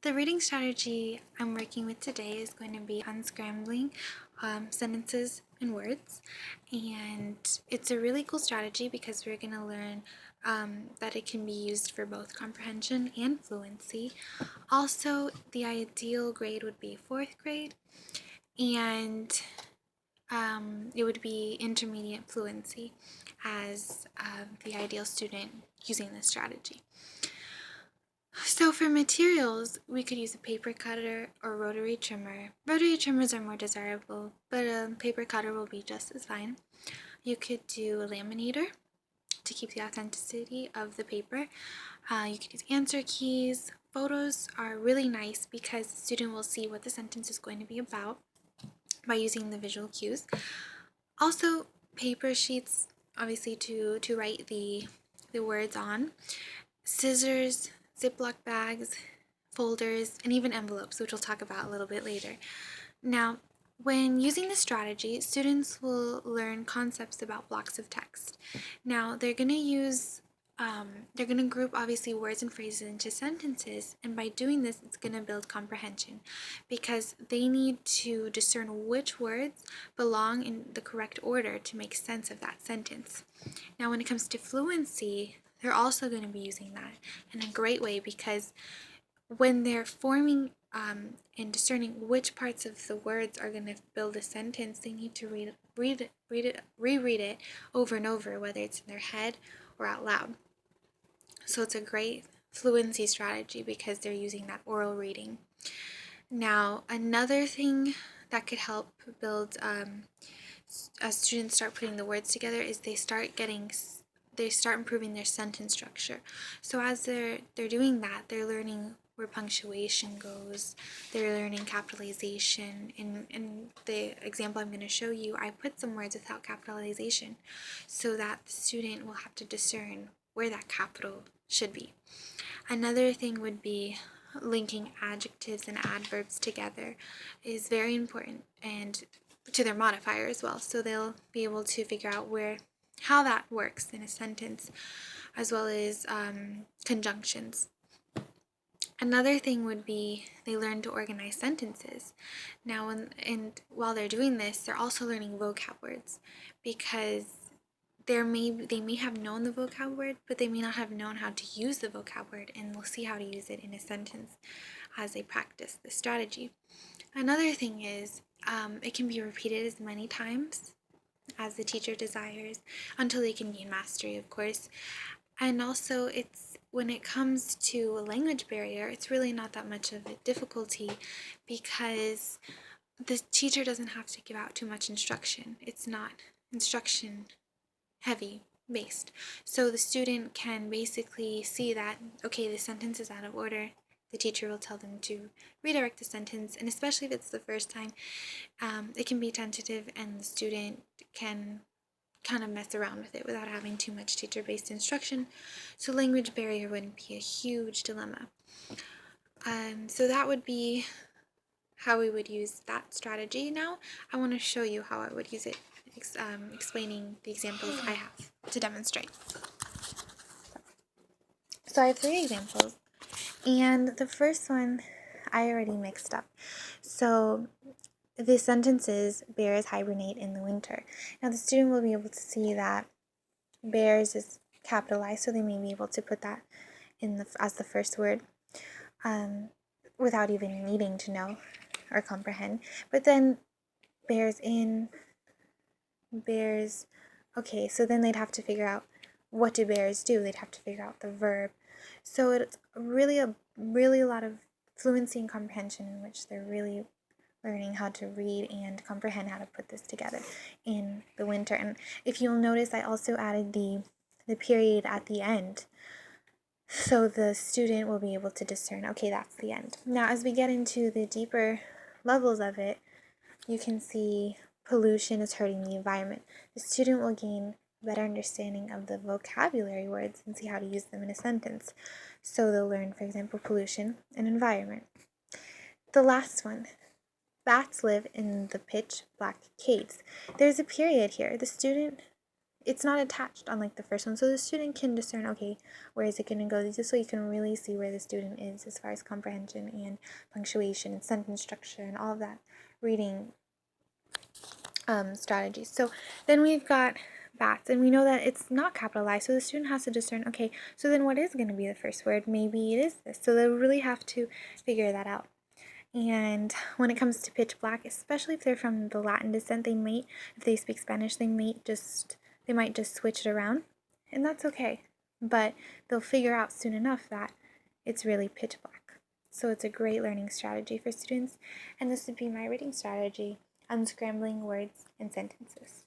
The reading strategy I'm working with today is going to be unscrambling sentences and words, and it's a really cool strategy because we're going to learn that it can be used for both comprehension and fluency. Also, the ideal grade would be 4th grade, and it would be intermediate fluency as the ideal student using this strategy. So for materials, we could use a paper cutter or rotary trimmer. Rotary trimmers are more desirable, but a paper cutter will be just as fine. You could do a laminator to keep the authenticity of the paper. You could use answer keys. Photos are really nice because the student will see what the sentence is going to be about by using the visual cues. Also, paper sheets, obviously to write the words on. Scissors, Ziploc bags, folders, and even envelopes, which we'll talk about a little bit later. Now, when using this strategy, students will learn concepts about blocks of text. Now, they're going to group obviously words and phrases into sentences, and by doing this, it's going to build comprehension because they need to discern which words belong in the correct order to make sense of that sentence. Now, when it comes to fluency, they're also going to be using that in a great way because when they're forming and discerning which parts of the words are going to build a sentence, they need to reread it over and over, whether it's in their head or out loud. So it's a great fluency strategy because they're using that oral reading. Now, another thing that could help build as students start putting the words together is they start improving their sentence structure. So as they're doing that, they're learning where punctuation goes, they're learning capitalization. In the example I'm going to show you, I put some words without capitalization so that the student will have to discern where that capital should be. Another thing would be linking adjectives and adverbs together is very important, and to their modifier as well, so they'll be able to figure out how that works in a sentence, as well as conjunctions. Another thing would be they learn to organize sentences. Now, while they're doing this, they're also learning vocab words because they may have known the vocab word, but they may not have known how to use the vocab word, and we'll see how to use it in a sentence as they practice the strategy. Another thing is it can be repeated as many times as the teacher desires until they can gain mastery, of course. And also, when it comes to a language barrier, it's really not that much of a difficulty because the teacher doesn't have to give out too much instruction. It's not instruction heavy based. So the student can basically see that, okay, the sentence is out of order. The teacher will tell them to redirect the sentence, and especially if it's the first time, it can be tentative and the student can kind of mess around with it without having too much teacher-based instruction. So language barrier wouldn't be a huge dilemma. So that would be how we would use that strategy. Now I want to show you how I would use it, explaining the examples I have to demonstrate. So I have 3 examples, and the first one I already mixed up. So the sentence is, bears hibernate in the winter. Now the student will be able to see that bears is capitalized, so they may be able to put that as the first word without even needing to know or comprehend. But then bears, okay, so then they'd have to figure out what do bears do. They'd have to figure out the verb. So it's really a lot of fluency and comprehension in which they're really learning how to read and comprehend how to put this together in the winter. And if you'll notice, I also added the period at the end, so the student will be able to discern, okay, that's the end. Now, as we get into the deeper levels of it, you can see pollution is hurting the environment. The student will gain a better understanding of the vocabulary words and see how to use them in a sentence. So they'll learn, for example, pollution and environment. The last one, bats live in the pitch black caves. There's a period here. The student it's not attached unlike the first one. So the student can discern, okay, where is it going to go? This way you can really see where the student is as far as comprehension and punctuation and sentence structure and all of that reading strategies. So then we've got bats, and we know that it's not capitalized, so the student has to discern, okay, so then what is going to be the first word? Maybe it is this. So they really have to figure that out. And when it comes to pitch black, especially if they're from the Latin descent, if they speak Spanish, they might just switch it around, and that's okay. But they'll figure out soon enough that it's really pitch black. So it's a great learning strategy for students, and this would be my reading strategy: unscrambling words and sentences.